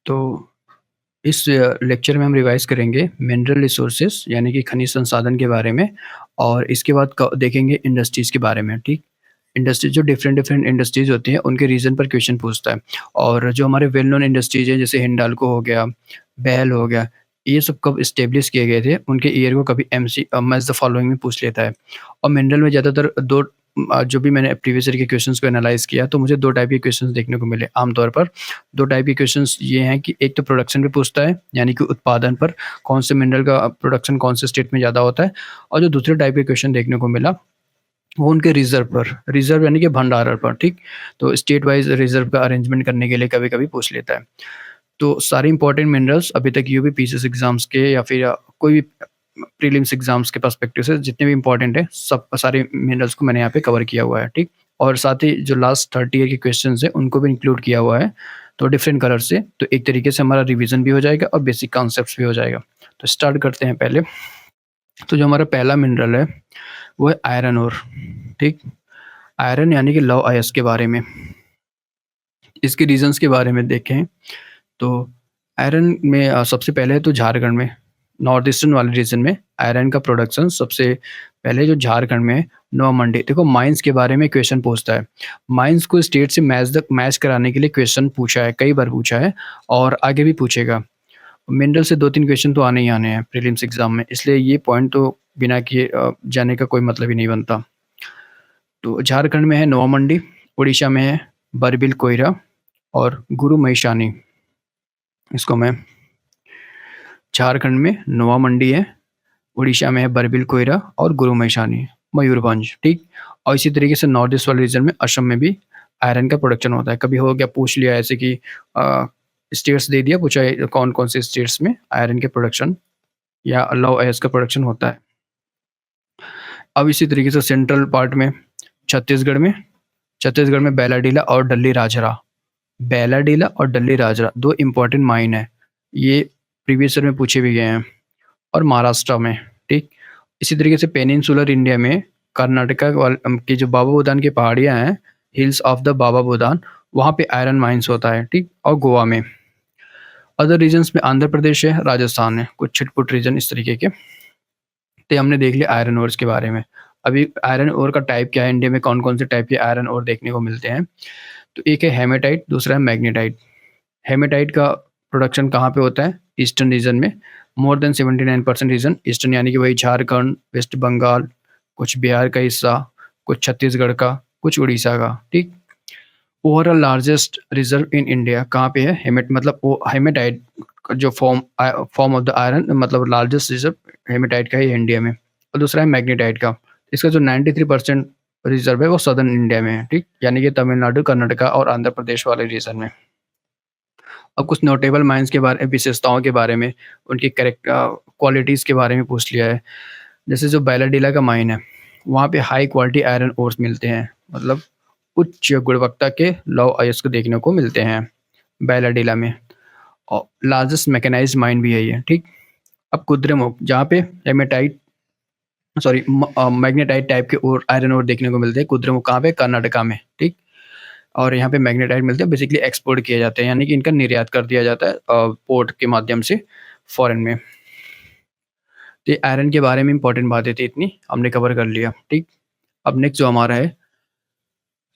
तो इस लेक्चर में हम रिवाइज़ करेंगे मिनरल रिसोर्सेज़ यानी कि खनिज संसाधन के बारे में और इसके बाद क देखेंगे इंडस्ट्रीज़ के बारे में, ठीक? इंडस्ट्रीज़ जो डिफरेंट इंडस्ट्रीज़ होती हैं, उनके रीज़न पर क्वेश्चन पूछता है और जो हमारे वेल नोन इंडस्ट्रीज़ हैं, जैसे हिंडाल्को हो गया, बेल हो गया, ये सब कब एस्टेब्लिश किए गए थे, उनके ईयर को कभी मैच द फॉलोइंग में पूछ लेता है और मिनरल में ज़्यादातर जो भी मैंने प्रीवियस ईयर के क्वेश्चंस को एनालाइज़ किया, तो मुझे 2 टाइप के क्वेश्चंस देखने को मिले आमतौर पर। 2 टाइप के क्वेश्चंस ये हैं कि एक तो प्रोडक्शन पे पूछता है, यानी कि उत्पादन पर, कौन से मिनरल का प्रोडक्शन कौन से स्टेट में ज़्यादा होता है और जो दूसरे टाइप के क्वेश्चन देखने को मिला, वो उनके रिज़र्व पर, रिज़र्व यानी कि भंडारण पर, ठीक? तो स्टेट वाइज़ रिज़र्व का अरेंजमेंट करने के लिए कभी-कभी पूछ लेता है। तो सारे इंपॉर्टेंट मिनरल्स अभी तक यूपी पीसीएस एग्ज़ाम्स के या फिर कोई भी प्रीलिम्स एग्ज़ाम्स के पर्सपेक्टिव से जितने भी इंपॉर्टेंट हैं, सब सारे मिनरल्स को मैंने यहाँ पे कवर किया हुआ है, ठीक? और साथ ही जो लास्ट 30 ईयर के क्वेश्चन्स हैं, उनको भी इंक्लूड किया हुआ है, तो डिफरेंट कलर से। तो एक तरीके से हमारा रिवीजन भी हो जाएगा और बेसिक कॉन्सेप्ट्स भी हो जाएगा। तो स्टार्ट करते हैं पहले। तो जो हमारा पहला मिनरल है, वो है आयरन ओर, ठीक? आयरन यानी कि लौह अयस्क के बारे में। इसके रीज़न्स के बारे में देखें तो आयरन में सबसे पहले तो झारखंड में, नॉर्थ ईस्टर्न वाले रीजन में आयरन का प्रोडक्शन सबसे पहले जो झारखंड में नोआमंडी। देखो माइंस के बारे में क्वेश्चन पूछता है। माइंस को स्टेट से मैच कराने के लिए क्वेश्चन पूछा है, कई बार पूछा है और आगे भी पूछेगा। मिनरल से 2-3 क्वेश्चन तो आने ही आने हैं प्रीलिम्स एग्ज़ाम में, इसलिए ये पॉइंट तो बिना किए जाने का कोई मतलब ही नहीं बनता। तो झारखंड में है नोआमंडी, उड़ीसा में है बरबिल कोइरा और गुरु महिशानी। इसको मैं झारखंड में नोवा मंडी है, उड़ीसा में है बरबिल कोइरा और गुरु महिशानी, मयूरभंज, ठीक? और इसी तरीके से नॉर्थ ईस्ट वाले रीजन में असम में भी आयरन का प्रोडक्शन होता है। कभी हो गया पूछ लिया ऐसे कि स्टेट्स दे दिया, पूछा है कौन-कौन से स्टेट्स में आयरन के प्रोडक्शन या लौह अयस्क का प्रोडक्शन होता है। अब इसी तरीके से सेंट्रल पार्ट में छत्तीसगढ़ में बैलाडीला और डल्ली राजरा। बैलाडीला और डल्ली राजरा 2 इम्पोर्टेंट माइन हैं। ये प्रीवियस ईयर में पूछे भी गए हैं और महाराष्ट्र में, ठीक? इसी तरीके से पेनिनसुलर इंडिया में कर्नाटका की जो बाबा बुदान की पहाड़ियाँ हैं, हिल्स ऑफ द बाबा बुदान, वहाँ पे आयरन माइन्स होता है, ठीक? और गोवा में। अदर रीजन्स में आंध्र प्रदेश है, राजस्थान है, कुछ छिटपुट रीजन इस तरीके के। तो हमने देख लिया आयरन ओर्स के बारे में। अभी आयरन ओर का टाइप क्या है, इंडिया में कौन-कौन से टाइप के आयरन ओर देखने को मिलते हैं? तो एक है हेमेटाइट, दूसरा है मैग्नेटाइट। हेमेटाइट का प्रोडक्शन कहाँ पे होता है? ईस्टर्न रीजन में। मोर देन 79% रीजन ईस्टर्न, यानी कि वही झारखंड, वेस्ट बंगाल, कुछ बिहार का हिस्सा, कुछ छत्तीसगढ़ का, कुछ उड़ीसा का, ठीक? Overall largest reserve in India कहाँ पे है? मतलब वो हेमेटाइट का जो फॉर्म ऑफ द आयरन, मतलब लार्जेस्ट रिजर्व हेमेटाइट का ही है इंडिया में। और दूसरा है मैग्नेटाइट का। इसका जो 93% रिजर्व है वो सदर्न इंडिया में है, ठीक? यानी कि तमिलनाडु, कर्नाटका और आंध्र प्रदेश वाले रीजन में। अब कुछ नोटेबल माइंस के बारे विशेषताओं के बारे में, उनकी क्वालिटीज़ के बारे में पूछ लिया है। जैसे जो बैलाडीला का माइन है, वहाँ पे हाई क्वालिटी आयरन ओर्स मिलते हैं, मतलब उच्च गुणवत्ता के लौह अयस्क देखने को मिलते हैं बैलाडीला में। और लार्जेस्ट मैकेनाइज्ड माइन भी है ये, ठीक? अब कुद्रेमुख, जहाँ पे मैग्नेटाइट टाइप के और आयरन ओर देखने को मिलते हैं। कुद्रेमुख कहाँ पे? कर्नाटका में, ठीक? और यहाँ पे मैग्नेटाइट मिलते हैं, बेसिकली एक्सपोर्ट किए जाते हैं, यानी कि इनका निर्यात कर दिया जाता है पोर्ट के माध्यम से फॉरेन में। तो ये आयरन के बारे में इंपॉर्टेंट बातें थी, इतनी हमने कवर कर लिया, ठीक? अब नेक्स्ट जो हमारा है,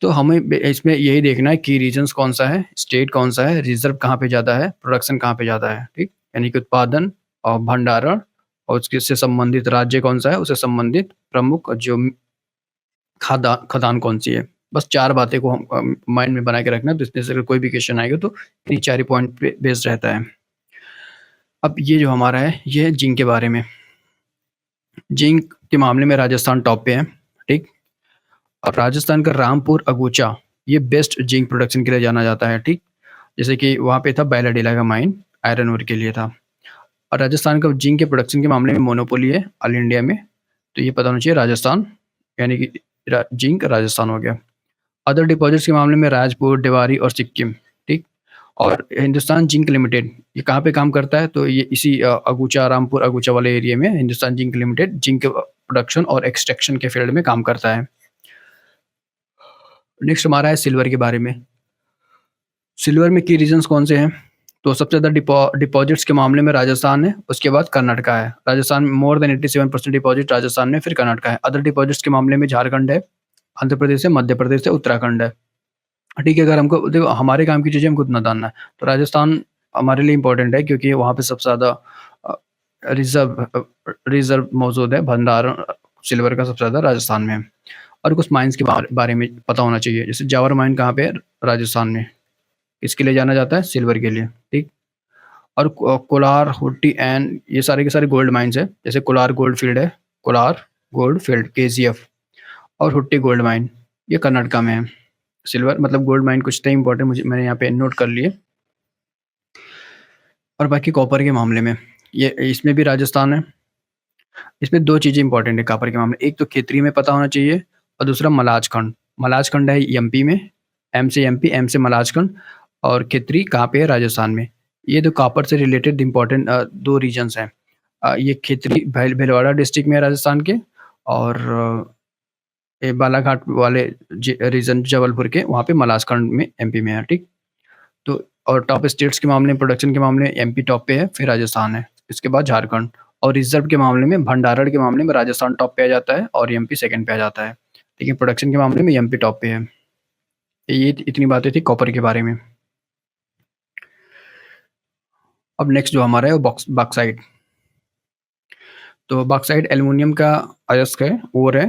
तो हमें इसमें यही देखना है कि रीजन्स कौन सा है, स्टेट कौन सा है, रिजर्व कहाँ पे ज़्यादा है, प्रोडक्शन कहाँ पे ज़्यादा है, ठीक? यानी कि उत्पादन और भंडारण, और उससे संबंधित राज्य कौन सा है, उससे संबंधित प्रमुख जो खदान कौन सी है। बस 4 बातें को हम माइंड में बना के रखना है, तो इसमें से अगर कोई भी क्वेश्चन आएगा तो इन्हीं 4 ही पॉइंट पे बेस्ड रहता है। अब ये जो हमारा है, ये है जिंक के बारे में। जिंक के मामले में राजस्थान टॉप पे है, ठीक? और राजस्थान का रामपुर अगुचा, ये बेस्ट जिंक प्रोडक्शन के लिए जाना जाता है, ठीक? जैसे कि वहाँ पे था बैलाडीला का माइन, आयरन ओर के लिए था। और राजस्थान का जिंक के प्रोडक्शन के मामले में मोनोपोली है ऑल इंडिया में, तो ये पता होना चाहिए राजस्थान, यानी कि जिंक राजस्थान हो गया। अदर डिपॉजिट्स के मामले में राजपुर, डेवारी और सिक्किम, ठीक? और हिंदुस्तान जिंक लिमिटेड, ये कहाँ पे काम करता है? तो ये इसी अगुचा, रामपुर अगुचा वाले एरिया में Hindustan zinc limited zinc production और एक्सट्रैक्शन के फील्ड में काम करता है। नेक्स्ट हमारा है सिल्वर के बारे में। सिल्वर में की रीजन्स कौन से हैं? तो सबसे ज़्यादा डिपॉज़िट्स के मामले में राजस्थान है, उसके बाद कर्नाटका है। राजस्थान में मोर देन 87% डिपॉज़िट राजस्थान में, फिर कर्नाटका है। अदर डिपॉज़िट्स के मामले में झारखंड है, आंध्र प्रदेश है, मध्य प्रदेश है, उत्तराखंड है। ठीक है, अगर हमको देखो हमारे काम की चीज़ें हमको इतना जानना है, तो राजस्थान हमारे लिए इम्पोर्टेंट है क्योंकि वहाँ पे सबसे ज़्यादा अ, रिज़र्व मौजूद है, भंडारण सिल्वर का सबसे ज़्यादा राजस्थान में है। और कुछ माइन्स के बारे में पता होना चाहिए, जैसे जावर माइन कहाँ पे है? राजस्थान में। किसके लिए जाना जाता है? सिल्वर के लिए, ठीक? और कोलार, हुट्टी एंड ये सारे के सारे गोल्ड माइन्स हैं। जैसे कोलार गोल्ड फील्ड है, कोलार गोल्ड फील्ड केजीएफ, और हुट्टी गोल्ड माइन, ये कर्नाटका में है। सिल्वर मतलब गोल्ड माइन कुछ थे इम्पोर्टेंट, मुझे मैंने यहाँ पे नोट कर लिए। और बाकी कॉपर के मामले में, ये इसमें भी राजस्थान है। इसमें 2 चीज़ें इम्पोर्टेंट है कॉपर के मामले में, एक तो खेतरी में पता होना चाहिए और दूसरा मलाजखंड। मलाजखंड है एमपी में, एम से एमपी, एम से मलाजखंड, और खेतरी कहाँ पे है? राजस्थान में। ये 2 कॉपर से रिलेटेड इम्पोर्टेंट 2 रीजन्स हैं। ये खेतरी भीलवाड़ा डिस्ट्रिक्ट में है राजस्थान के, और ये बालाघाट वाले रीजन जबलपुर के, वहाँ पे मलाजखंड में एमपी में है, ठीक? तो और टॉप स्टेट्स के मामले में, प्रोडक्शन के मामले में एमपी टॉप पे है, फिर राजस्थान है, इसके बाद झारखंड। और रिजर्व के मामले में, भंडारण के मामले में राजस्थान टॉप पे आ जाता है और एमपी सेकंड पे आ जाता है। लेकिन प्रोडक्शन के मामले में एमपी टॉप पे है। ये इतनी बातें थी कॉपर के बारे में। अब नेक्स्ट जो हमारा है वो बॉक्साइट। तो बॉक्साइट एल्युमिनियम का अयस्क है, ओर है।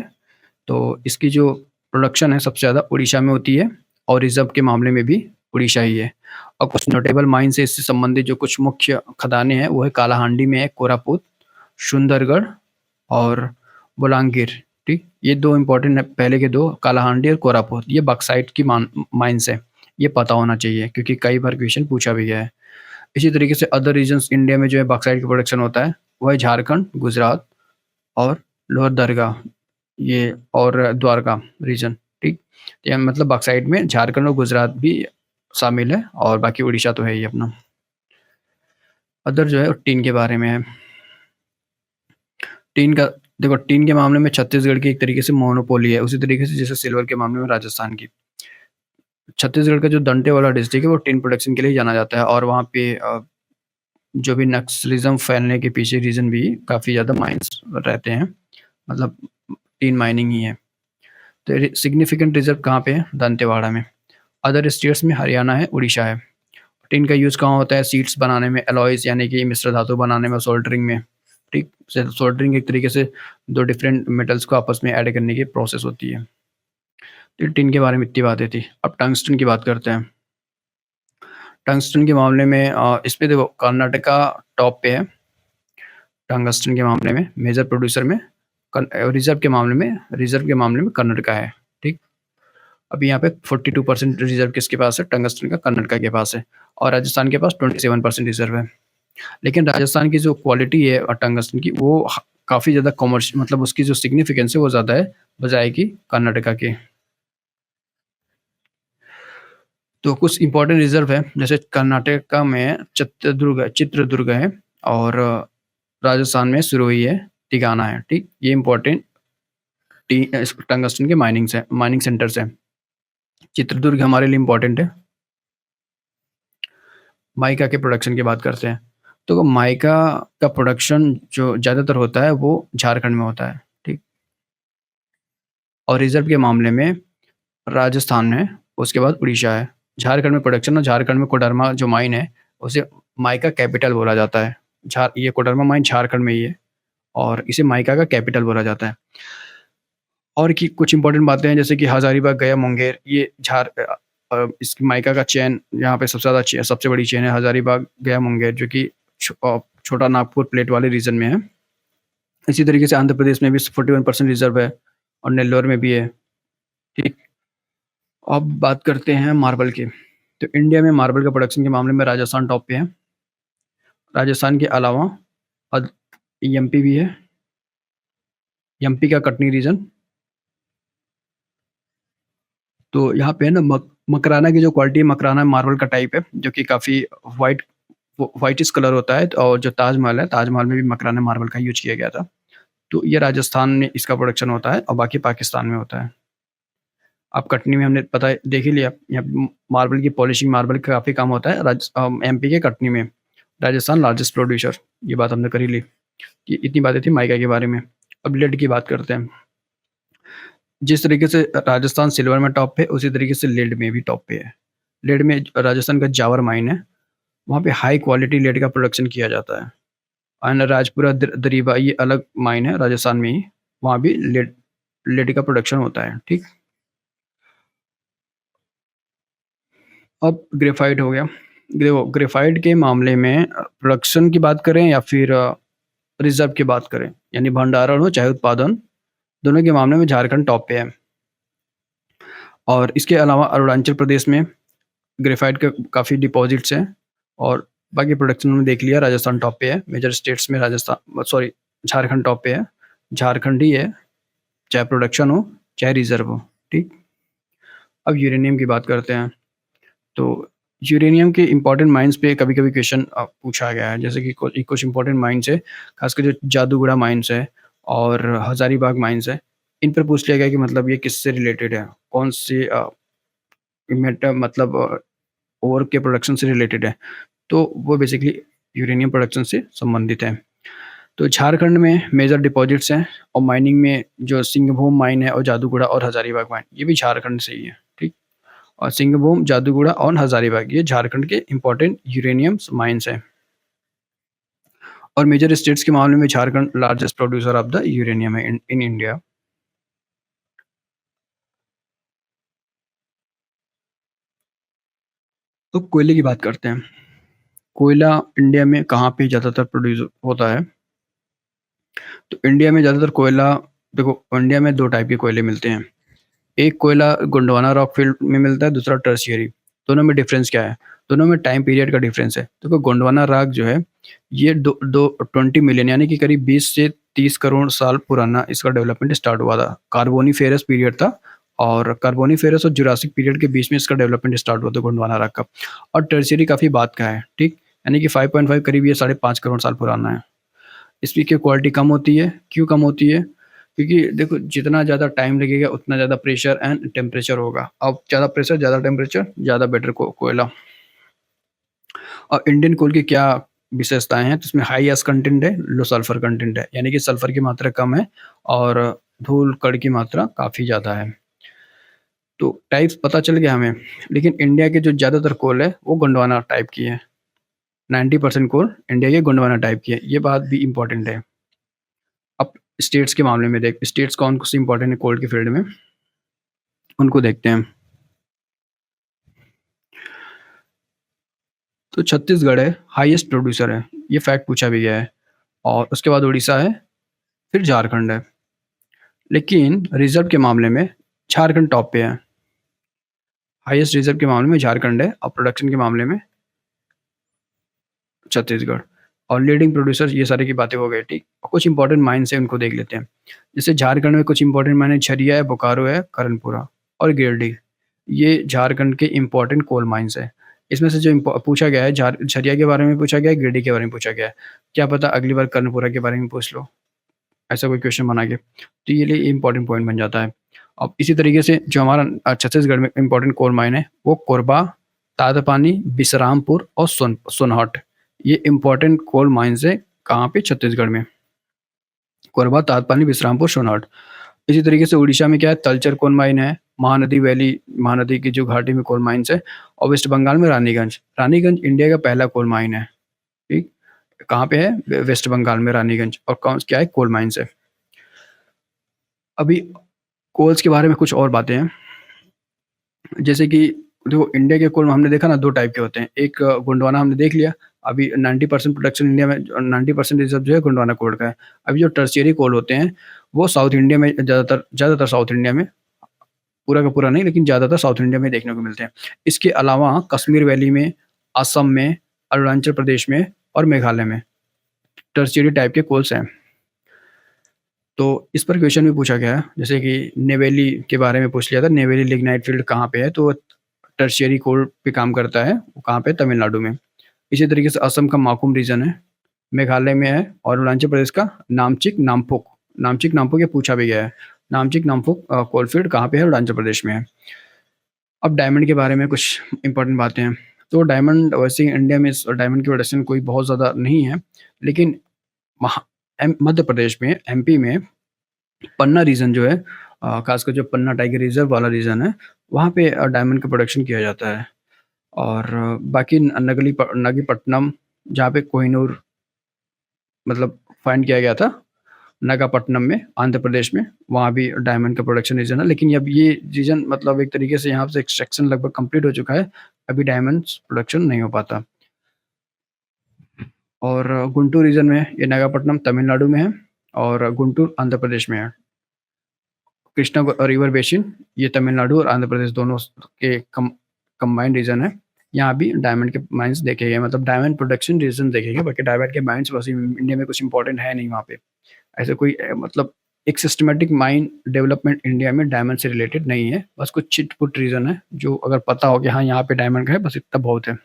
तो इसकी जो प्रोडक्शन है सबसे ज़्यादा उड़ीसा में होती है, और रिजर्व के मामले में भी उड़ीसा ही है। और कुछ नोटेबल माइन से इससे संबंधित जो कुछ मुख्य खदानें हैं वो है कालाहांडी में है, कोरापुट, सुंदरगढ़ और बोलांगीर, ठीक? ये 2 इम्पोर्टेंट है, पहले के 2 कालाहांडी और कोरापुट, ये बॉक्साइट की माइन्स है। ये पता होना चाहिए क्योंकि कई बार क्वेश्चन पूछा भी गया है। इसी तरीके से अदर रीजन्स इंडिया में जो है बॉक्साइट का प्रोडक्शन होता है, वो है झारखंड, गुजरात और लोहरदगा, ये और द्वारका रीजन, ठीक? तो ये मतलब बॉक्साइट में झारखंड और गुजरात भी शामिल है, और बाकी उड़ीसा तो है ही अपना। अदर जो है टीन के बारे में है। टीन का देखो, टीन के मामले में छत्तीसगढ़ की एक तरीके से मोनोपोली है, उसी तरीके से जैसे सिल्वर के मामले में राजस्थान की। छत्तीसगढ़ का जो दंतेवाड़ा डिस्ट्रिक्ट है वो टीन प्रोडक्शन के लिए जाना जाता है, और वहाँ पे जो भी नक्सलिज़्म फैलने के पीछे रीज़न भी काफ़ी ज़्यादा माइन्स रहते हैं, मतलब टीन माइनिंग ही है। तो सिग्निफिकेंट रिज़र्व कहाँ पे है? दंतेवाड़ा में। अदर स्टेट्स में हरियाणा है, उड़ीसा है। टिन का यूज़ कहाँ होता है? शीट्स बनाने में, एलॉयज़ यानी कि मिश्र धातु बनाने में, सोल्डरिंग में, ठीक? सोल्डरिंग एक तरीके से 2 डिफरेंट मेटल्स को आपस में ऐड करने की प्रोसेस होती है। तो टिन के बारे में इतनी बातें थी। अब टंगस्टन की बात करते हैं। टंगस्टन के मामले में इसपे देखो कर्नाटका टॉप पे है, टंगस्टन के मामले में, मेजर प्रोड्यूसर में। रिज़र्व के मामले में कर्नाटका है, ठीक? अभी यहाँ पे 42% रिज़र्व किसके पास है? टंगस्टन का कर्नाटका के पास है, और राजस्थान के पास 27% रिज़र्व है। लेकिन राजस्थान की जो क्वालिटी है टंगस्टन की, वो काफ़ी ज़्यादा मतलब उसकी जो सिग्निफिकेंस है वो ज़्यादा है बजाय कि कर्नाटका के। तो कुछ इंपॉर्टेंट रिज़र्व है, जैसे कर्नाटका में चित्रदुर्ग है, और राजस्थान में सिरोही है, तिगाना है, ठीक? ये इंपॉर्टेंट टंगस्टन के माइनिंग सेंटर्स हैं। चित्रदुर्ग हमारे लिए इम्पोर्टेंट है। माइका के प्रोडक्शन की बात करते हैं। तो माइका का प्रोडक्शन जो ज़्यादातर होता है वो झारखंड में होता है, ठीक? और रिज़र्व के मामले में राजस्थान है, उसके बाद उड़ीसा है। झारखंड में प्रोडक्शन, और झारखंड में कोडरमा जो माइन है, उसे माइका कैपिटल बोला जाता है। ये कोडरमा माइन झारखंड में ही है, और इसे माइका का कैपिटल बोला जाता है। और की कुछ इम्पोर्टेंट बातें हैं, जैसे कि हज़ारीबाग, गया, मुंगेर, ये इसकी माइका का चेन यहाँ पे सबसे बड़ी चेन है हज़ारीबाग, गया, मुंगेर, जो कि छोटा नागपुर प्लेट वाले रीजन में है। इसी तरीके से आंध्र प्रदेश में भी 41% रिज़र्व है, और नेल्लोर में भी है, ठीक? अब बात करते हैं मार्बल की। तो इंडिया में मार्बल का प्रोडक्शन के मामले में राजस्थान टॉप पे है। राजस्थान के अलावा एमपी भी है, एमपी का कटनी रीजन। तो यहाँ पे है ना मकराना की जो क्वालिटी है, मकराना मार्बल का टाइप है, जो कि काफ़ी व्हाइटिश कलर होता है। और जो ताजमहल है, ताजमहल में भी मकराना मार्बल का यूज़ किया गया था। तो ये राजस्थान में इसका प्रोडक्शन होता है, और बाकी पाकिस्तान में होता है। अब कटनी में हमने पता है देख ही लिया, यहाँ मार्बल की पॉलिशिंग, मार्बल का काफ़ी काम होता है एमपी के कटनी में। राजस्थान लार्जेस्ट प्रोड्यूसर, ये बात हमने कर ही ली। ये इतनी बातें थी माइका के बारे में। अब लेड की बात करते हैं। जिस तरीके से राजस्थान सिल्वर में टॉप पे, उसी तरीके से लेड में भी टॉप पे है। लेड में राजस्थान का जावर माइन है, वहाँ पे हाई क्वालिटी लेड का प्रोडक्शन किया जाता है। एंड राजपुरा दरीबा, ये अलग माइन है राजस्थान में ही, वहाँ भी लेड लेड का प्रोडक्शन होता है, ठीक। अब ग्रेफाइट हो गया। देखो ग्रेफाइट के मामले में प्रोडक्शन की बात करें या फिर रिजर्व की बात करें, यानी भंडारण हो चाहे उत्पादन, दोनों के मामले में झारखंड टॉप पे है। और इसके अलावा अरुणाचल प्रदेश में ग्रेफाइट के काफ़ी डिपॉजिट्स हैं, और बाकी प्रोडक्शन में देख लिया राजस्थान टॉप पे है। मेजर स्टेट्स में राजस्थान सॉरी झारखंड टॉप पे है। झारखंड ही है, चाहे प्रोडक्शन हो चाहे रिजर्व हो, ठीक। अब यूरेनियम की बात करते हैं। तो यूरेनियम के इम्पोर्टेंट माइंस पे कभी-कभी क्वेश्चन पूछा गया है, जैसे कि कुछ इम्पोर्टेंट माइंस है, खासकर जो जादूगढ़ा माइंस है और हजारीबाग माइंस है, इन पर पूछ लिया गया कि मतलब ये किससे रिलेटेड है, कौन से मतलब ओर के प्रोडक्शन से रिलेटेड है, तो वो बेसिकली यूरेनियम प्रोडक्शन से संबंधित है। तो झारखंड में मेजर डिपॉजिट्स हैं, और माइनिंग में जो सिंहभूम माइन है और जादूगढ़ा और हजारीबाग माइन, ये भी झारखंड से ही है, ठीक। और सिंहभूम, जादूगढ़ा और हजारीबाग, ये झारखंड के इम्पोर्टेंट यूरेनियम्स माइंस हैं। और मेजर स्टेट्स के मामले में Jharkhand largest producer of the uranium है इन इंडिया। तो कोयले की बात करते हैं। कोयला इंडिया में कहाँ पे ज़्यादातर प्रोड्यूस होता है? तो इंडिया में ज़्यादातर कोयला, देखो इंडिया में 2 टाइप के कोयले मिलते हैं। एक कोयला गोंडवाना रॉक फील्ड में मिलता है, दूसरा टर्शियरी। दोनों में डिफरेंस क्या है? दोनों में टाइम पीरियड का डिफरेंस है। देखो गोंडवाना रॉक जो है, ये दो दो 20 मिलियन यानी कि करीब 20 से 30 करोड़ साल पुराना इसका डेवलपमेंट स्टार्ट हुआ था। कार्बोनिफेरस पीरियड था, और कार्बोनिफेरस और जुरासिक पीरियड के बीच में इसका डेवलपमेंट स्टार्ट हुआ था गोंडवाना रॉक का। और टर्शियरी काफ़ी बाद का है, ठीक? यानी कि 5.5 करीब ये 5.5 करोड़ साल पुराना है। इसकी की क्वालिटी कम होती है। क्यों कम होती है? क्योंकि देखो जितना ज़्यादा टाइम लगेगा उतना ज़्यादा प्रेशर एंड टेम्परेचर होगा। अब ज़्यादा प्रेशर, ज़्यादा टेम्परेचर, ज़्यादा बेटर कोयला। और इंडियन कोल की क्या विशेषताएँ हैं? तो इसमें हाई एश कंटेंट है, लो सल्फर कंटेंट है, यानी कि सल्फर की मात्रा कम है और धूल कण की मात्रा काफ़ी ज़्यादा है। तो टाइप्स पता चल गया हमें, लेकिन इंडिया के जो ज़्यादातर कोल है वो गोंडवाना टाइप की है। 90% कोल इंडिया के गोंडवाना टाइप की है, ये बात भी इम्पोर्टेंट है। अब स्टेट्स के मामले में स्टेट्स कौन से इंपॉर्टेंट है कोल के फील्ड में, उनको देखते हैं। तो छत्तीसगढ़ है, हाईएस्ट प्रोड्यूसर है, ये फैक्ट पूछा भी गया है। और उसके बाद उड़ीसा है, फिर झारखंड है। लेकिन रिजर्व के मामले में झारखंड टॉप पे है। हाईएस्ट रिजर्व के मामले में झारखंड है, और प्रोडक्शन के मामले में छत्तीसगढ़। और लीडिंग प्रोड्यूसर, ये सारी की बातें हो गई, ठीक। और कुछ इंपॉर्टेंट माइंस है, उनको देख लेते हैं। जैसे झारखंड में कुछ इंपॉर्टेंट माइन है, झरिया है, बोकारो है, करणपुरा और गिरिडीह। ये झारखंड के इंपॉर्टेंट कोल माइंस है। इसमें से जो पूछा गया है, झरिया के बारे में पूछा गया है, गिरिडीह के बारे में पूछा गया है। क्या पता अगली बार कर्णपुरा के बारे में पूछ लो, ऐसा कोई क्वेश्चन बना के, तो ये लिए इंपॉर्टेंट पॉइंट बन जाता है। अब इसी तरीके से जो हमारा छत्तीसगढ़ में इंपॉर्टेंट कोल माइन है, वो कोरबा, तादपानी, बिसरामपुर और सोनहट। ये इंपॉर्टेंट कोल माइंस है कहाँ पे? छत्तीसगढ़ में। कोरबा, तादपानी, बिसरामपुर, सोनहट। इसी तरीके से उड़ीसा में क्या है? तलचर कोल माइन है, महानदी वैली, महानदी की जो घाटी में कोल माइंस है। और वेस्ट बंगाल में रानीगंज। रानीगंज इंडिया का पहला कोल माइन है, ठीक। कहाँ पे है? वेस्ट बंगाल में रानीगंज। और कौन क्या है? कोल माइंस है। अभी कोल्स के बारे में कुछ और बातें हैं, जैसे कि देखो इंडिया के कोल हमने देखा ना, 2 टाइप के होते हैं। एक गोंडवाना हमने देख लिया, अभी 90% प्रोडक्शन इंडिया में, 90% रिजर्व जो है गोंडवाना कोल का है। अभी जो टर्शियरी कोल होते हैं, वो साउथ इंडिया में ज़्यादातर साउथ इंडिया में, पूरा का पूरा नहीं लेकिन ज़्यादातर साउथ इंडिया में देखने को मिलते हैं। इसके अलावा कश्मीर वैली में, असम में, अरुणाचल प्रदेश में और मेघालय में टर्शियरी टाइप के कोल्स हैं। तो इस पर क्वेश्चन भी पूछा गया है, जैसे कि नेवेली के बारे में पूछ लिया था, नेवेली लिग्नाइट फील्ड कहाँ पे है? तो टर्शियरी कोल पे काम करता है, वो कहाँ पे? तमिलनाडु में। इसी तरीके से असम का माकुम रीजन है, मेघालय में है, और अरुणाचल प्रदेश का नामचिक नामपुक, नामचिक नामपुक ये पूछा भी गया है। नामचिक नामफुक कोलफील्ड कहाँ पे है? अरुणाचल प्रदेश में है। अब डायमंड के बारे में कुछ इम्पोर्टेंट बातें हैं। तो डायमंड वैसे इंडिया में डायमंड की प्रोडक्शन कोई बहुत ज़्यादा नहीं है, लेकिन मध्य प्रदेश में, एमपी में पन्ना रीजन जो है, खासकर जो पन्ना टाइगर रिजर्व वाला रीजन है, वहाँ पे डायमंड का प्रोडक्शन किया जाता है। और बाकी नगीपट्टनम, जहाँ पे कोहिनूर मतलब फाइंड किया गया था, नागापट्टनम में, आंध्र प्रदेश में, वहाँ भी डायमंड का प्रोडक्शन रीजन है। लेकिन अब ये रीजन मतलब एक तरीके से यहाँ से एक्सट्रैक्शन लगभग कंप्लीट हो चुका है, अभी डायमंड्स प्रोडक्शन नहीं हो पाता। और गुंटूर रीजन में, ये नागापट्टनम तमिलनाडु में है और गुंटूर आंध्र प्रदेश में है। कृष्णा रिवर बेसिन, ये तमिलनाडु और आंध्र प्रदेश दोनों के कंबाइंड रीजन है। यहाँ भी डायमंड के माइंस देखे गए, मतलब डायमंड प्रोडक्शन रीजन देखे गए, बाकी डायमंड के माइंस वैसे इंडिया में कुछ इंपॉर्टेंट है नहीं वहाँ पे। ऐसे कोई मतलब एक सिस्टमेटिक माइन डेवलपमेंट इंडिया में डायमंड से रिलेटेड नहीं है, बस कुछ चिट-पुट रीजन है, जो अगर पता हो कि हाँ, यहाँ पे डायमंड है, बस इतना बहुत है।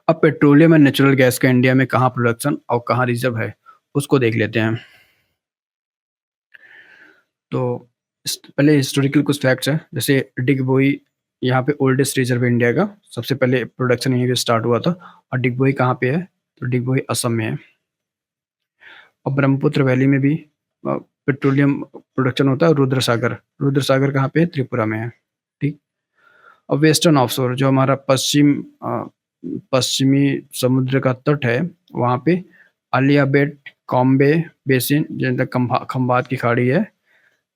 अब पेट्रोलियम एंड नेचुरल गैस का इंडिया में कहाँ प्रोडक्शन और कहाँ रिजर्व है, उसको देख लेते हैं। तो पहले हिस्टोरिकल कुछ फैक्ट्स हैं, जैसे डिगबोई यहाँ पे ओल्डेस्ट रिजर्व है इंडिया का, सबसे पहले प्रोडक्शन यहीं पे स्टार्ट हुआ था। और डिगबोई कहाँ पे है? तो डिगबोई असम में है। और ब्रह्मपुत्र वैली में भी पेट्रोलियम प्रोडक्शन होता है। रुद्रसागर, रुद्रसागर कहाँ पे है? त्रिपुरा में है। ठीक। और वेस्टर्न ऑफशोर, जो हमारा पश्चिमी समुद्र का तट है, वहाँ पे आलियाबेट, कॉम्बे बेसिन, जहाँ तक खंबात की खाड़ी है,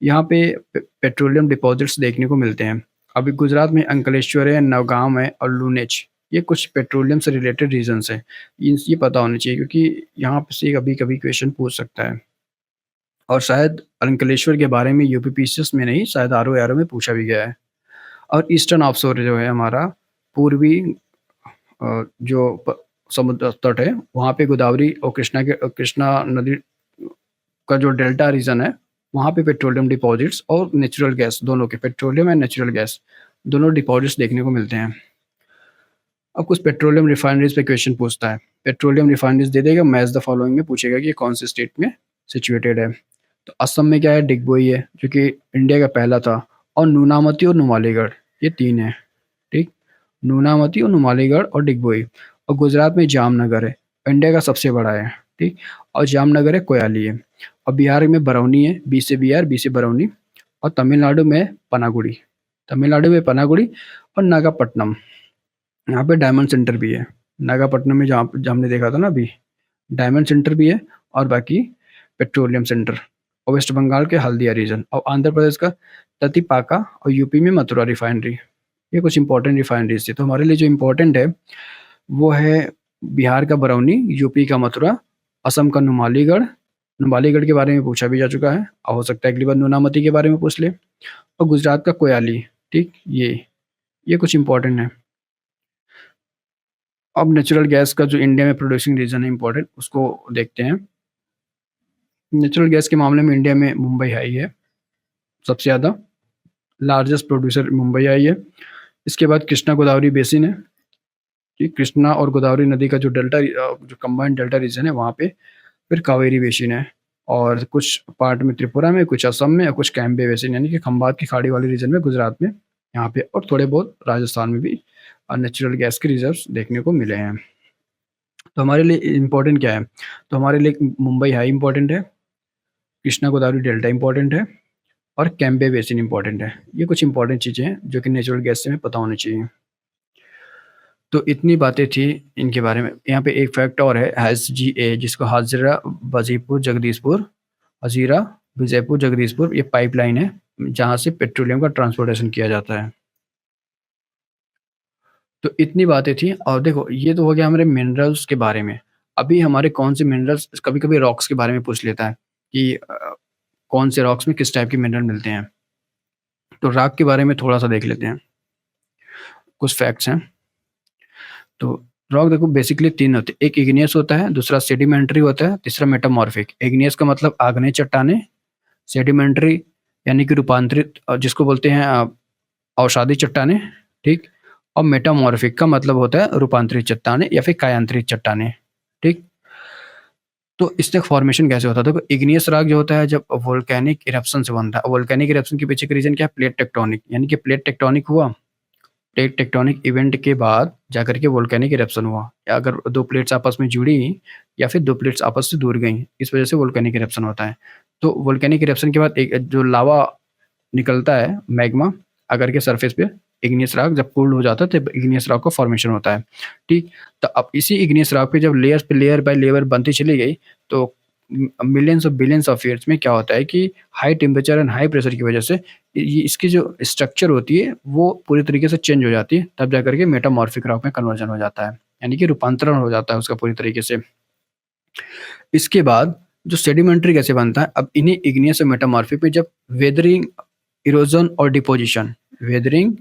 यहाँ पे पेट्रोलियम डिपॉजिट्स देखने को मिलते हैं। अभी गुजरात में अंकलेश्वर है, नौगांव है और लूनेच, ये कुछ पेट्रोलियम से रिलेटेड रीजन्स हैं। ये पता होना चाहिए, क्योंकि यहाँ से कभी-कभी क्वेश्चन पूछ सकता है। और शायद अंकलेश्वर के बारे में यूपीपीसीएस में नहीं, शायद आरओ-एआरओ में पूछा भी गया है। और ईस्टर्न ऑफशोर जो है हमारा, पूर्वी जो समुद्र तट है, वहाँ पे गोदावरी और कृष्णा नदी का जो डेल्टा रीजन है, वहाँ पे पेट्रोलियम डिपॉजिट्स और नेचुरल गैस दोनों के, पेट्रोलियम एंड नेचुरल गैस दोनों डिपॉजिट्स देखने को मिलते हैं। अब कुछ पेट्रोलियम रिफाइनरीज पे क्वेश्चन पूछता है। पेट्रोलियम रिफाइनरीज दे देगा, मैच द फॉलोइंग में पूछेगा कि कौन से स्टेट में सिचुएटेड है। तो असम में क्या है? डिगबोई है, जो कि इंडिया का पहला था। और नूनामती और नुमालीगढ़, ये 3 है। ठीक। नूनामती और नुमालीगढ़ और डिगबोई। और गुजरात में जामनगर है, इंडिया का सबसे बड़ा है। ठीक। और जामनगर है, कोयाली है। और बिहार में बरौनी है, बी से बिहार, बी से बरौनी। और तमिलनाडु में पनागुड़ी, तमिलनाडु में पनागुड़ी। और नागापट्टनम, यहाँ पे डायमंड सेंटर भी है। नागापट्टनम में जहाँ हमने देखा था ना अभी, डायमंड सेंटर भी है। और बाकी पेट्रोलियम सेंटर। और वेस्ट बंगाल के हल्दिया रीजन, और आंध्र प्रदेश का ततिपाका, और यूपी में मथुरा रिफाइनरी। ये कुछ इंपॉर्टेंट रिफाइनरीज थी। तो हमारे लिए जो इम्पोर्टेंट है वो है बिहार का बरौनी, यूपी का मथुरा, असम का नुमालीगढ़। नुमालीगढ़ के बारे में पूछा भी जा चुका है, और हो सकता है अगली बार नूनामती के बारे में पूछ ले। और गुजरात का कोयाली। ठीक। ये कुछ इंपॉर्टेंट है। अब नेचुरल गैस का जो इंडिया में प्रोड्यूसिंग रीजन है इम्पोर्टेंट, उसको देखते हैं। नेचुरल गैस के मामले में इंडिया में मुंबई हाई है सबसे ज़्यादा, लार्जेस्ट प्रोड्यूसर मुंबई आई है। इसके बाद कृष्णा गोदावरी बेसिन है, कि कृष्णा और गोदावरी नदी का जो डेल्टा जो कंबाइंड डेल्टा रीजन है, वहाँ पे फिर कावेरी बेसिन है। और कुछ पार्ट में त्रिपुरा में, कुछ असम में, और कुछ कैम्बे बेसिन यानी कि खंबात की खाड़ी वाले रीजन में गुजरात में, यहाँ पे, और थोड़े बहुत राजस्थान में भी नेचुरल गैस के रिजर्व्स देखने को मिले हैं। तो हमारे लिए इम्पोर्टेंट क्या है? तो हमारे लिए मुंबई हाई इम्पोर्टेंट है, कृष्णा गोदावरी डेल्टा इम्पोर्टेंट है, और कैम्बे बेसिन इम्पोर्टेंट है। ये कुछ इंपॉर्टेंट चीज़ें हैं जो कि नेचुरल गैस से हमें पता होनी चाहिए। तो इतनी बातें थी इनके बारे में। यहाँ पे एक फैक्ट और है, HGA, जिसको हाजिरा वजीपुर जगदीशपुर, हजीरा विजयपुर जगदीशपुर, ये पाइपलाइन है जहाँ से पेट्रोलियम का ट्रांसपोर्टेशन किया जाता है। तो इतनी बातें थी। और देखो, ये तो हो गया हमारे मिनरल्स के बारे में। अभी हमारे कौन से मिनरल्स, कभी-कभी रॉक्स के बारे में पूछ लेता है कि कौन से रॉक्स में किस टाइप के मिनरल मिलते हैं। तो रॉक के बारे में थोड़ा-सा देख लेते हैं। कुछ फैक्ट्स हैं। तो रॉक देखो बेसिकली 3 होते हैं, एक इग्नियस होता है, दूसरा सेडिमेंट्री होता है, तीसरा मेटामॉर्फिक। इग्नियस का मतलब आग्नेय चट्टानें, सेडिमेंट्री यानी कि रूपांतरित, जिसको बोलते हैं अवसादी चट्टानें। ठीक। और मेटामॉर्फिक का मतलब होता है रूपांतरित चट्टानें या फिर कायांतरित चट्टानें। ठीक। तो इसका फॉर्मेशन कैसे होता है? देखो इग्नियस रॉक जो होता है जब वोल्केनिक इरप्शन से बनता है। वोल्केनिक इरप्शन के पीछे का रीज़न क्या है? प्लेट टेक्टोनिक, यानी कि प्लेट टेक्टोनिक हुआ, प्लेट टेक्टोनिक इवेंट के बाद जाकर के वोल्केनिक इरप्शन हुआ। या अगर 2 प्लेट्स आपस में जुड़ी या फिर 2 प्लेट्स आपस से दूर गई, इस वजह से वोल्केनिक इरप्शन होता है। तो वोल्केनिक इरप्शन के बाद एक जो लावा निकलता है, मैग्मा आकर के सरफेस पे, इग्नियस रॉक जब कूल्ड हो जाता है तब इग्नियस रॉक का फॉर्मेशन होता है, ठीक? तो अब इसी इग्नियस रॉक पे जब लेयर्स पे लेयर बाय लेयर बनती चली गई, तो millions of billions of years में क्या होता है कि high temperature and high pressure की वजह से ये इसकी जो स्ट्रक्चर होती है वो पूरी तरीके से चेंज हो जाती है, तब जाकर के मेटामॉर्फिक रॉक में कन्वर्जन हो जाता है, यानी कि रूपांतरण हो जाता है उसका पूरी तरीके से। इसके बाद जो सेडिमेंट्री कैसे बनता है, अब इन्हीं इग्नियस और मेटामॉर्फिक में जब वेदरिंग, इरोजन और डिपोजिशन, वेदरिंग,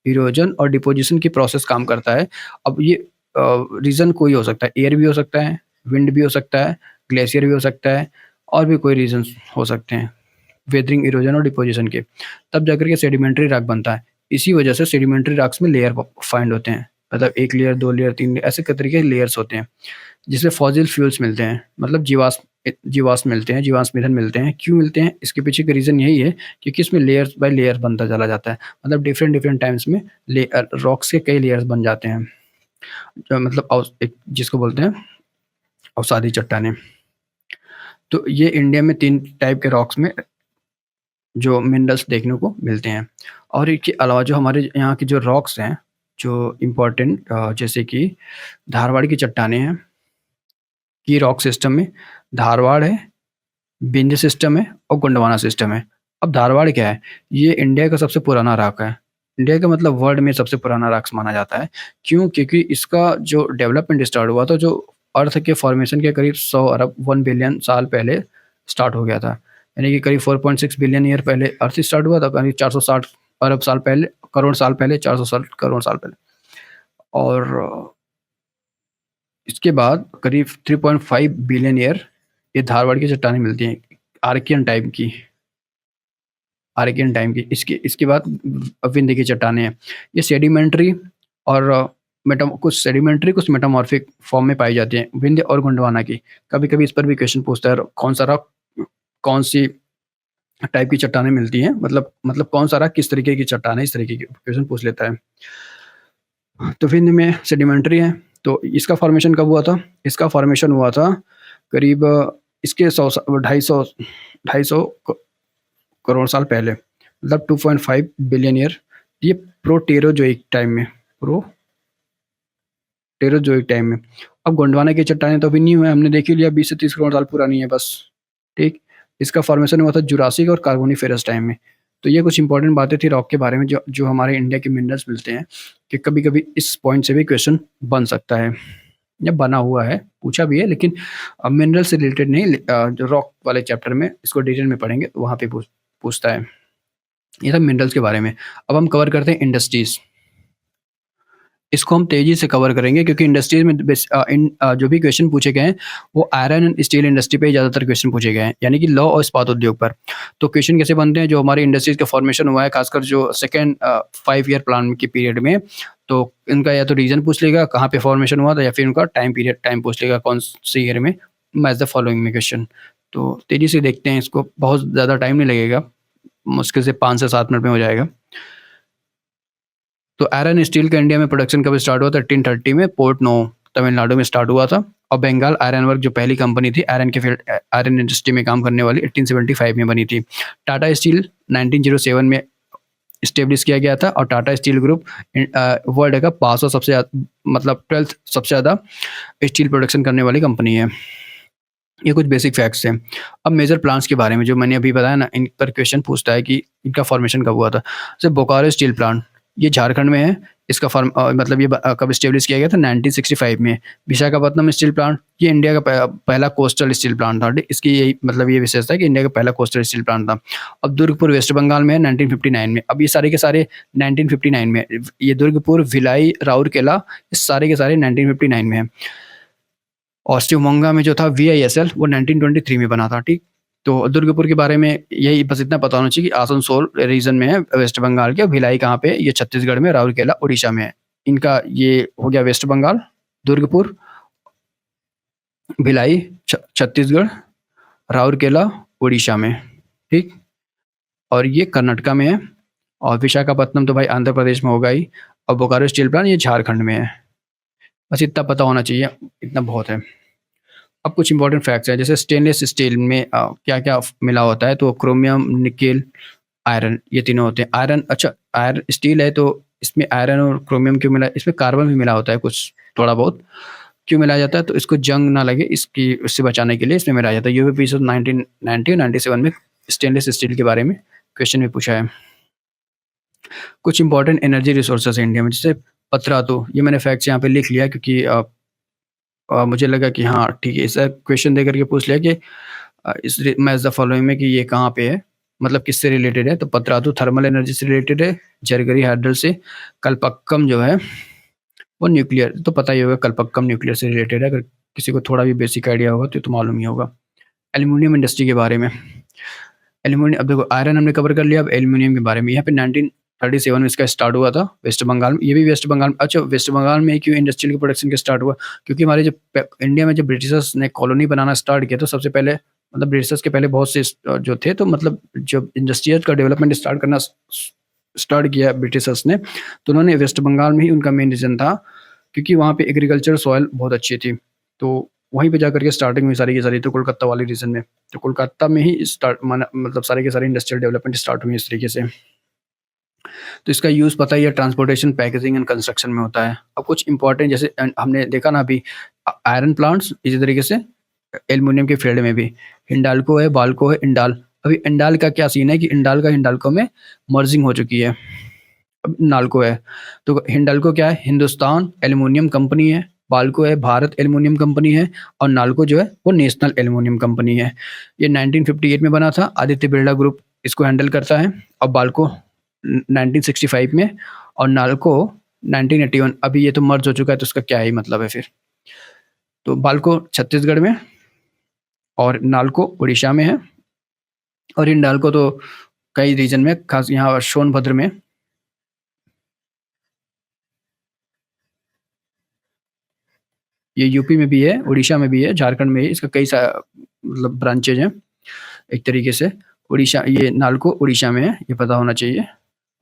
इरोजन और डिपोजिशन की प्रोसेस काम करता है। अब ये रीज़न कोई हो सकता है, एयर भी हो सकता है, विंड भी हो सकता है, ग्लेशियर भी हो सकता है, और भी कोई रीज़न्स हो सकते हैं, वेदरिंग, इरोजन और डिपोजिशन के। तब जाकर के सेडिमेंट्री रॉक बनता है। इसी वजह से सेडिमेंट्री रॉक्स में लेयर फाइंड होते हैं। मतलब 1 लेयर, 2 लेयर, 3 लेयर, ऐसे कई तरीके के लेयर्स होते हैं, जिसमें फॉसिल फ्यूल्स मिलते हैं, मतलब जीवाश्म मिलते हैं, जीवाश्म ईंधन मिलते हैं। क्यों मिलते हैं? इसके पीछे का रीज़न यही है क्योंकि इसमें लेयर्स बाय लेयर बनता चला जाता है। मतलब डिफरेंट टाइम्स में रॉक्स के कई लेयर्स बन जाते हैं। मतलब एक जिसको बोलते हैं अवसादी चट्टानें। तो ये इंडिया में 3 टाइप के रॉक्स में जो मिनरल्स देखने को मिलते हैं। और इसके अलावा जो हमारे यहाँ की जो रॉक्स हैं, जो इम्पोर्टेंट जैसे कि धारवाड़ की चट्टानें हैं, की रॉक सिस्टम में धारवाड़ है, विंध्य सिस्टम है और गोंडवाना सिस्टम है। अब धारवाड़ क्या है? ये इंडिया का सबसे पुराना रॉक है। इंडिया का मतलब वर्ल्ड में सबसे पुराना रॉक्स माना जाता है। क्यों? क्योंकि इसका जो डेवलपमेंट स्टार्ट हुआ था, जो अर्थ के फॉर्मेशन के करीब 100 अरब 1 बिलियन साल पहले स्टार्ट हो गया था। यानी कि करीब 4.6 बिलियन ईयर पहले अर्थ स्टार्ट हुआ था, करीब 460 अरब साल पहले, करोड़ साल पहले, 460 करोड़ साल पहले। और इसके बाद करीब 3.5 बिलियन ईयर ये धारवाड़ की चट्टानें मिलती हैं, आर्कियन टाइम की, आर्कियन टाइम की। इसके बाद विंध्य की चट्टानें हैं। ये सेडिमेंट्री और कुछ सेडिमेंट्री, कुछ मेटामॉर्फिक फॉर्म में पाई जाती हैं, विंध्य और गोंडवाना की। कभी-कभी इस पर भी क्वेश्चन पूछता है, कौन सा रॉक कौन-सी टाइप की चट्टानें मिलती हैं, मतलब कौन सा रॉक किस तरीके की चट्टान है, इस तरीके की क्वेश्चन पूछ लेता है। तो विंध्य में सेडिमेंट्री है। तो इसका फॉर्मेशन कब हुआ था? इसका फॉर्मेशन हुआ था करीब इसके 100 250 करोड़ साल पहले, मतलब 2.5 बिलियन ईयर। ये प्रोटेरोजोइक टाइम में, प्रोटेरोजोइक टाइम में। अब गोंडवाना की चट्टानें तो अभी न्यू है, हमने देख ही लिया, 20 से 30 करोड़ साल पुरानी है बस, ठीक? इसका फॉर्मेशन हुआ था जुरासिक और कार्बोनिफेरस टाइम में। तो ये कुछ इंपॉर्टेंट बातें थी रॉक के बारे में, जो जो हमारे इंडिया के मिनरल्स मिलते हैं, कि कभी-कभी इस पॉइंट से भी क्वेश्चन बन सकता है या बना हुआ है, पूछा भी है, लेकिन मिनरल से रिलेटेड नहीं, जो रॉक वाले चैप्टर में इसको डिटेल में पढ़ेंगे, वहाँ पे पूछता है। ये था मिनरल्स के बारे में। अब हम कवर करते हैं इंडस्ट्रीज़। इसको हम तेज़ी से कवर करेंगे क्योंकि इंडस्ट्रीज़ में जो भी क्वेश्चन पूछे गए हैं, वो आयरन एंड स्टील इंडस्ट्री पे ही ज़्यादातर क्वेश्चन पूछे गए हैं, यानी कि लौह और इस्पात उद्योग पर। तो क्वेश्चन कैसे बनते हैं? जो हमारी इंडस्ट्रीज़ का फॉर्मेशन हुआ है, खासकर जो सेकंड 5 ईयर प्लान की पीरियड में, तो इनका या तो रीजन पूछ लेगा, कहाँ पे फॉर्मेशन हुआ था, या फिर उनका टाइम पूछ लेगा, कौन से ईयर में। मैच द फॉलोइंग में क्वेश्चन। तो तेज़ी से देखते हैं इसको, बहुत ज़्यादा टाइम नहीं लगेगा, मुश्किल से 5 से 7 मिनट में हो जाएगा। तो आयरन स्टील का इंडिया में प्रोडक्शन कब स्टार्ट हुआ था? 1830 में पोर्ट नो, तमिलनाडु में स्टार्ट हुआ था। और बंगाल आयरन वर्क जो पहली कंपनी थी आयरन के फील्ड, आयरन इंडस्ट्री में काम करने वाली, 1875 में बनी थी। टाटा स्टील 1907 में इस्टेब्लिश किया गया था, और टाटा स्टील ग्रुप वर्ल्ड का 500 सबसे मतलब 12th सबसे ज़्यादा स्टील प्रोडक्शन करने वाली कंपनी है। ये कुछ बेसिक फैक्ट्स हैं। अब मेजर प्लांट्स के बारे में जो मैंने अभी बताया ना, इन पर क्वेश्चन पूछता है कि इनका फॉर्मेशन कब हुआ था। जैसे बोकारो स्टील प्लांट, ये झारखंड में है। इसका मतलब ये कब स्टेब्लिश किया गया था? 1965 में। विशाखापत्तनम स्टील प्लांट, ये इंडिया का पहला कोस्टल स्टील प्लांट था। इसकी यही मतलब ये विशेषता है कि इंडिया का पहला कोस्टल स्टील प्लांट था। अब दुर्गपुर वेस्ट बंगाल में है, 1959 में। अब ये सारे के सारे 1959 में, ये दुर्गपुर, भिलाई, राउरकेला, ये सारे के सारे 1959 में है। और शिवमोगा में जो था VISL, वो 1923 में बना था, ठीक? तो दुर्गापुर के बारे में यही बस इतना पता होना चाहिए कि आसनसोल रीजन में है वेस्ट बंगाल के, भिलाई कहाँ पे है? ये छत्तीसगढ़ में, राउरकेला उड़ीसा में है। इनका ये हो गया वेस्ट बंगाल, दुर्गपुर भिलाई छत्तीसगढ़, राउरकेला उड़ीसा में, ठीक? और ये कर्नाटका में है और विशाखापत्तनम तो भाई आंध्र प्रदेश में होगा ही और बोकारो स्टील प्लांट ये झारखंड में है। बस इतना पता होना चाहिए, इतना बहुत है। अब कुछ इंपॉर्टेंट फैक्ट्स हैं, जैसे स्टेनलेस स्टील में क्या-क्या मिला होता है, तो क्रोमियम, निकेल, आयरन ये तीनों होते हैं। आयरन अच्छा आयरन स्टील है तो इसमें आयरन और क्रोमियम क्यों मिला, इसमें कार्बन भी मिला होता है कुछ थोड़ा बहुत। क्यों मिलाया जाता है? तो इसको जंग ना लगे इसकी उससे बचाने के लिए इसमें मिलाया जाता है। यूपीएससी 1990 और 97 में स्टेनलेस स्टील के बारे में क्वेश्चन भी पूछा है। कुछ इंपॉर्टेंट एनर्जी रिसोर्सेज है इंडिया में, जैसे पतरातु, ये मैंने फैक्ट्स यहाँ पे लिख लिया क्योंकि मुझे लगा कि हाँ ठीक है, ऐसा क्वेश्चन दे करके पूछ लिया कि इस मैच द फॉलोइंग में कि ये कहाँ पे है, मतलब किससे रिलेटेड है? तो पतरातु थर्मल एनर्जी से रिलेटेड है, जरगरी हाइड्रल से, कल्पक्कम जो है वो न्यूक्लियर, तो पता ही होगा कल्पक्कम न्यूक्लियर से रिलेटेड है, अगर किसी को थोड़ा भी बेसिक आइडिया होगा तो मालूम ही होगा। एल्युमिनियम इंडस्ट्री के बारे में, एल्युमिनियम अब देखो आयरन हमने कवर कर लिया, अब एल्युमिनियम के बारे में। यहाँ पे 1937 में इसका स्टार्ट हुआ था वेस्ट बंगाल में, ये भी वेस्ट बंगाल में। अच्छा वेस्ट बंगाल में क्यों इंडस्ट्रियल प्रोडक्शन का स्टार्ट हुआ? क्योंकि हमारे जब इंडिया में जब ब्रिटिशर्स ने कॉलोनी बनाना स्टार्ट किया तो सबसे पहले मतलब ब्रिटिशर्स के पहले बहुत से जो थे, तो मतलब जब इंडस्ट्रियल का डेवलपमेंट स्टार्ट करना स्टार्ट किया ब्रिटिशर्स ने, तो उन्होंने वेस्ट बंगाल में ही उनका मेन रीज़न था, क्योंकि वहाँ पे एग्रीकल्चर सॉइल बहुत अच्छी थी। तो वहीं पे जाकर के स्टार्टिंग हुई सारी की सारी, तो कोलकाता वाले रीजन में। तो कोलकाता में ही स्टार्ट माना मतलब सारे के सारे इंडस्ट्रियल डेवलपमेंट स्टार्ट हुई इस तरीके से। तो इसका यूज़ पता ही है, ट्रांसपोर्टेशन, पैकेजिंग एंड कंस्ट्रक्शन में होता है। अब कुछ इंपॉर्टेंट जैसे हमने देखा ना अभी आयरन प्लांट्स, इसी तरीके से एल्युमिनियम के फील्ड में भी हिंडाल्को है, बाल्को है, इंडाल। अभी इंडाल का क्या सीन है कि इंडाल का हिंडाल्को में मर्जिंग हो चुकी है। अब नाल्को है, तो हिंडाल्को क्या है? हिंदुस्तान एल्युमिनियम कंपनी है, बाल्को है भारत एल्युमिनियम कंपनी है और नाल्को जो है वो नेशनल एल्युमिनियम कंपनी है। ये 1958 में बना था, आदित्य बिरला ग्रुप इसको हैंडल करता है। और बाल्को 1965 में और नाल्को 1981। अभी ये तो मर्ज हो चुका है, तो उसका क्या ही मतलब है फिर? तो बाल्को छत्तीसगढ़ में और नाल्को उड़ीसा में है और हिंडाल्को तो कई रीजन में, खास यहाँ सोनभद्र में। ये यूपी में भी है, उड़ीसा में भी है, झारखंड में है, इसका कई मतलब ब्रांचेज हैं एक तरीके से। उड़ीसा ये नाल्को उड़ीसा में है, ये पता होना चाहिए,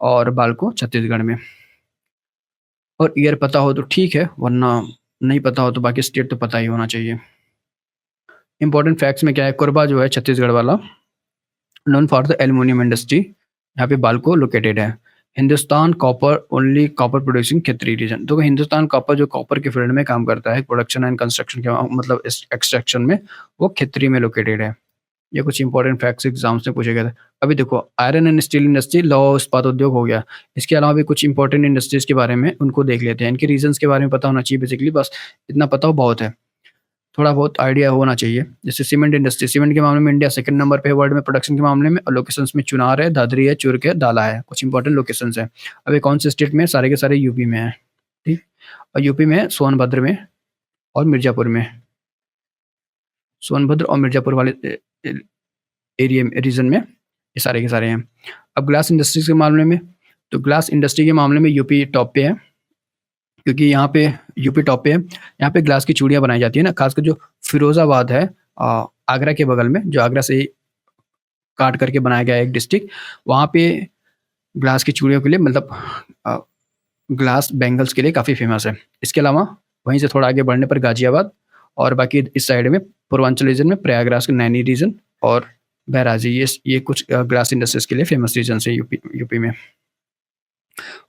और बाल्को छत्तीसगढ़ में। और ईयर पता हो तो ठीक है, वरना नहीं पता हो तो बाकी स्टेट तो पता ही होना चाहिए। इंपॉर्टेंट फैक्ट्स में क्या है, कोरबा जो है छत्तीसगढ़ वाला, known for the aluminium industry, यहाँ पे बाल्को लोकेटेड है। Hindustan copper only copper producing Khetri region, तो हिंदुस्तान कॉपर जो कॉपर के फील्ड में काम करता है प्रोडक्शन एंड कंस्ट्रक्शन के मतलब एक्सट्रैक्शन में, वो खित्री में लोकेटेड है। ये कुछ इंपॉर्टेंट फैक्ट्स एग्जाम्स में पूछे गए थे। अभी देखो आयरन एंड स्टील इंडस्ट्री, लौह इस्पात उद्योग हो गया। इसके अलावा भी कुछ इंपॉर्टेंट इंडस्ट्रीज के बारे में उनको देख लेते हैं, इनके रीजंस के बारे में पता होना चाहिए बेसिकली, बस इतना पता हो बहुत है, थोड़ा बहुत आइडिया होना चाहिए। जैसे सीमेंट इंडस्ट्री, सीमेंट के मामले में इंडिया सेकंड नंबर पे है वर्ल्ड में प्रोडक्शन के मामले में, और लोकेशंस में चुनार है, दादरी है, चुरक है, दाला है, कुछ इंपॉर्टेंट लोकेशंस है। अभी कौन से स्टेट में? सारे के सारे यूपी में है, ठीक। और यूपी में सोनभद्र में और मिर्जापुर में, सोनभद्र और मिर्जापुर वाले एरिया में, रीजन में ये सारे के सारे हैं। अब ग्लास इंडस्ट्रीज के मामले में, तो ग्लास इंडस्ट्री के मामले में यूपी टॉप पे है, क्योंकि यहाँ पे यूपी टॉप पे है। यहाँ पे ग्लास की चूड़ियाँ बनाई जाती है ना, खासकर जो फिरोजाबाद है आगरा के बगल में, जो आगरा से ही काट करके बनाया गया है एक डिस्ट्रिक्ट, वहाँ पे ग्लास की चूड़ियों के लिए मतलब अ, ग्लास बैंगल्स के लिए काफ़ी फेमस है। इसके अलावा वहीं से थोड़ा आगे बढ़ने पर गाजियाबाद, और बाकी इस साइड में पूर्वांचल रीजन में प्रयागराज का नैनी रीजन और बहराजी, ये कुछ ग्लास इंडस्ट्रीज के लिए फेमस रीजन है यूपी में।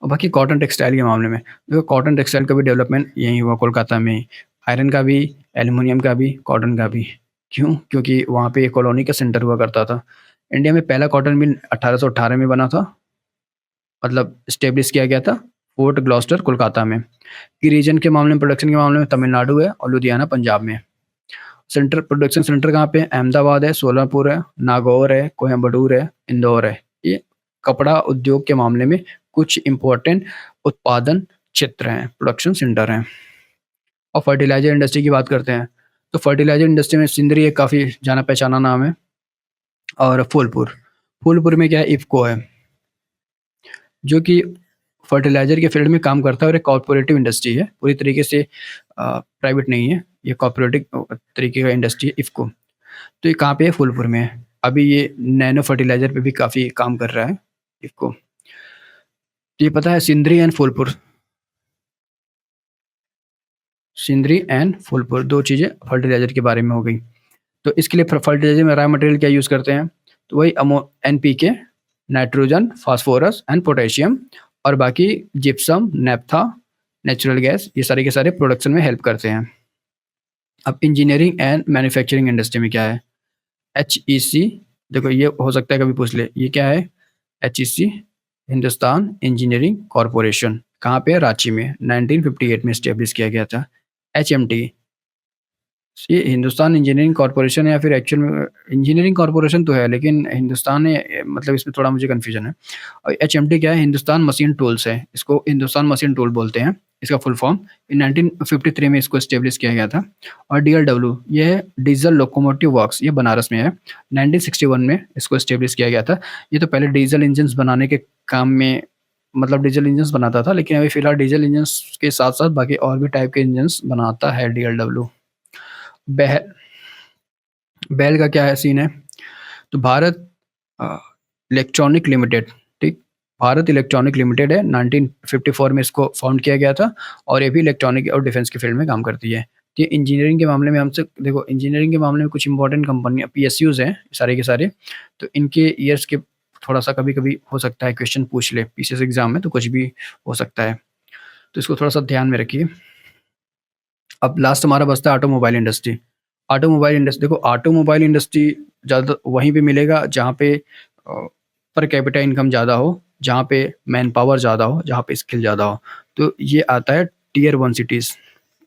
और बाकी कॉटन टेक्सटाइल के मामले में, देखो कॉटन टेक्सटाइल का भी डेवलपमेंट यहीं हुआ कोलकाता में ही, आयरन का भी, एल्युमिनियम का भी, कॉटन का भी। क्यों? क्योंकि वहाँ पे कॉलोनी का सेंटर हुआ करता था। इंडिया में पहला कॉटन मिल 1818 में बना था, मतलब स्टेब्लिश किया गया था फोर्ट ग्लॉस्टर कोलकाता में। की रीजन के मामले में, प्रोडक्शन के मामले में तमिलनाडु है और लुधियाना पंजाब में। सेंटर प्रोडक्शन सेंटर कहाँ पे है? अहमदाबाद है, सोलापुर है, नागौर है, कोयम्बटूर है, इंदौर है। ये कपड़ा उद्योग के मामले में कुछ इंपॉर्टेंट उत्पादन क्षेत्र हैं, प्रोडक्शन सेंटर हैं। और फर्टिलाइजर इंडस्ट्री की बात करते हैं, तो फर्टिलाइजर इंडस्ट्री में सिंदरी एक काफ़ी जाना पहचाना नाम है, और फूलपुर में क्या है? इफ़को है, जो कि फर्टिलाइजर के फील्ड में काम करता है और एक कॉर्पोरेटिव इंडस्ट्री है, पूरी तरीके से प्राइवेट नहीं है। ये कोऑपरेटिव तरीके का इंडस्ट्री है इफ़को। तो ये कहाँ पे है? फूलपुर में है। अभी ये नैनो फर्टिलाइज़र पे भी काफ़ी काम कर रहा है इफ़को। तो ये पता है सिंदरी एंड फूलपुर, सिंदरी एंड फूलपुर 2 चीज़ें फर्टिलाइज़र के बारे में हो गई। तो इसके लिए फर्टिलाइज़र में रॉ मटेरियल क्या यूज़ करते हैं? तो वही NPK, nitrogen, phosphorus and potassium और बाकी जिप्सम, नैप्था, नेचुरल गैस, ये सारे के सारे प्रोडक्शन में हेल्प करते हैं। अब इंजीनियरिंग एंड मैन्युफैक्चरिंग इंडस्ट्री में क्या है? एचईसी, देखो ये हो सकता है कभी पूछ ले, ये क्या है? एचईसी, हिंदुस्तान इंजीनियरिंग कॉर्पोरेशन, कहाँ पे है? रांची में, 1958 में एस्टेब्लिश किया गया था। एचएमटी, ये हिंदुस्तान इंजीनियरिंग कॉर्पोरेशन है या फिर एक्चुअल में इंजीनियरिंग कॉर्पोरेशन तो है, लेकिन हिंदुस्तान है, मतलब इसमें थोड़ा मुझे कन्फ्यूजन है। और एचएमटी क्या है? हिंदुस्तान मशीन टूल्स है, इसको हिंदुस्तान मशीन टूल बोलते हैं, इसका फुल फॉर्म। इन 1953 में इसको एस्टेब्लिश किया गया था। और डीएलडब्ल्यू, ये है डीजल लोकोमोटिव वर्क्स, ये बनारस में है, 1961 में इसको एस्टेब्लिश किया गया था। ये तो पहले डीजल इंजन्स बनाने के काम में, मतलब डीजल इंजन्स बनाता था, लेकिन अभी फिलहाल डीजल इंजन्स के साथ साथ बाकी और भी टाइप के इंजन्स बनाता है डीएलडब्ल्यू। बेह बेल का क्या है सीन है? तो भारत इलेक्ट्रॉनिक लिमिटेड, ठीक? भारत इलेक्ट्रॉनिक लिमिटेड है, 1954 में इसको फाउंड किया गया था और ये भी इलेक्ट्रॉनिक और डिफेंस के फील्ड में काम करती है। ये इंजीनियरिंग के मामले में हमसे देखो, इंजीनियरिंग के मामले में कुछ इंपॉर्टेंट कंपनियाँ पीएसयूज़ हैं सारे के सारे, तो इनके ईयर्स के थोड़ा-सा कभी-कभी हो सकता है क्वेश्चन पूछ ले पीसीएस एग्ज़ाम में, तो कुछ भी हो सकता है। तो इसको थोड़ा-सा ध्यान में रखिए। अब लास्ट हमारा बचता है ऑटोमोबाइल इंडस्ट्री। ऑटोमोबाइल इंडस्ट्री, देखो ऑटोमोबाइल इंडस्ट्री ज़्यादा वहीं पे मिलेगा जहाँ पे पर कैपिटा इनकम ज़्यादा हो, जहाँ पे मैन पावर ज़्यादा हो, जहाँ पे स्किल ज़्यादा हो। तो ये आता है टियर 1 सिटीज़,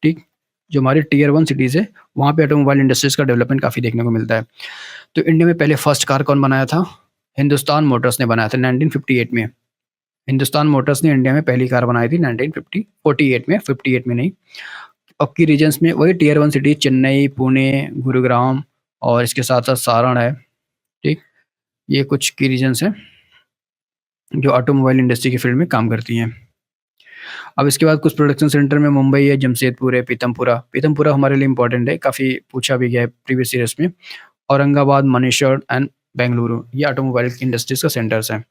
ठीक? जो हमारी टियर 1 सिटीज़ है, वहाँ पे ऑटोमोबाइल इंडस्ट्रीज़ का डेवलपमेंट काफ़ी देखने को मिलता है। तो इंडिया में पहले फर्स्ट कार कौन बनाया था? हिंदुस्तान मोटर्स ने बनाया था 1958 में। हिंदुस्तान मोटर्स ने इंडिया में पहली कार बनाई थी 1948 में, 58 में नहीं। अब की रीजन्स में वही टियर 1 सिटी चेन्नई, पुणे, गुरुग्राम और इसके साथ-साथ सारण है, ठीक? ये कुछ की रीजन्स हैं, जो ऑटोमोबाइल इंडस्ट्री के फील्ड में काम करती हैं। अब इसके बाद कुछ प्रोडक्शन सेंटर में मुंबई है, जमशेदपुर है, पीतमपुरा। पीतमपुरा हमारे लिए इम्पोर्टेंट है, काफ़ी पूछा भी गया है प्रीवियस ईयर्स में। औरंगाबाद, मनेसर एंड बेंगलुरु, ये ऑटोमोबाइल इंडस्ट्रीज़ का सेंटर्स हैं।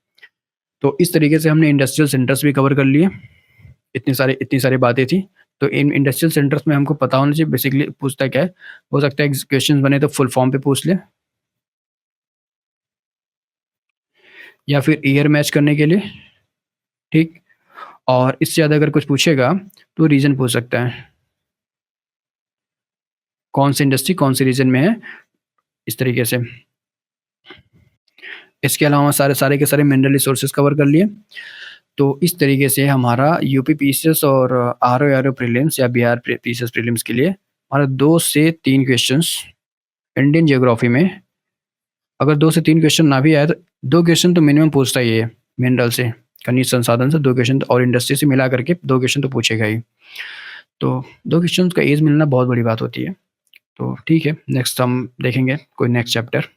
तो इस तरीके से हमने इंडस्ट्रियल सेंटर्स भी कवर कर लिए। इतनी सारी बातें थी। तो इन इंडस्ट्रियल सेंटर्स में हमको पता होना चाहिए बेसिकली पूछता क्या है। हो सकता है क्वेश्चंस बने तो फुल फॉर्म पे पूछ ले या फिर ईयर मैच करने के लिए, ठीक? और इससे ज़्यादा अगर कुछ पूछेगा तो रीज़न पूछ सकता है। कौन सी इंडस्ट्री कौन से रीजन में है, इस तरीके से। इसके अलावा सारे के सारे मिनरल रिसोर्सेज कवर कर लिए। तो इस तरीके से हमारा यूपी पीसीएस और आरओ प्रीलिम्स या बिहार पीसीएस प्रीलिम्स के लिए हमारा 2 से 3 क्वेश्चंस इंडियन ज्योग्राफी में, अगर 2 से 3 क्वेश्चन ना भी आए तो 2 क्वेश्चन तो मिनिमम पूछता ही है। मिनरल से, खनिज संसाधन से 2 क्वेश्चन और इंडस्ट्री से मिला करके 2 क्वेश्चन तो पूछेगा ही। तो 2 क्वेश्चन का एज मिलना बहुत बड़ी बात होती है। तो ठीक है, नेक्स्ट हम देखेंगे कोई नेक्स्ट चैप्टर।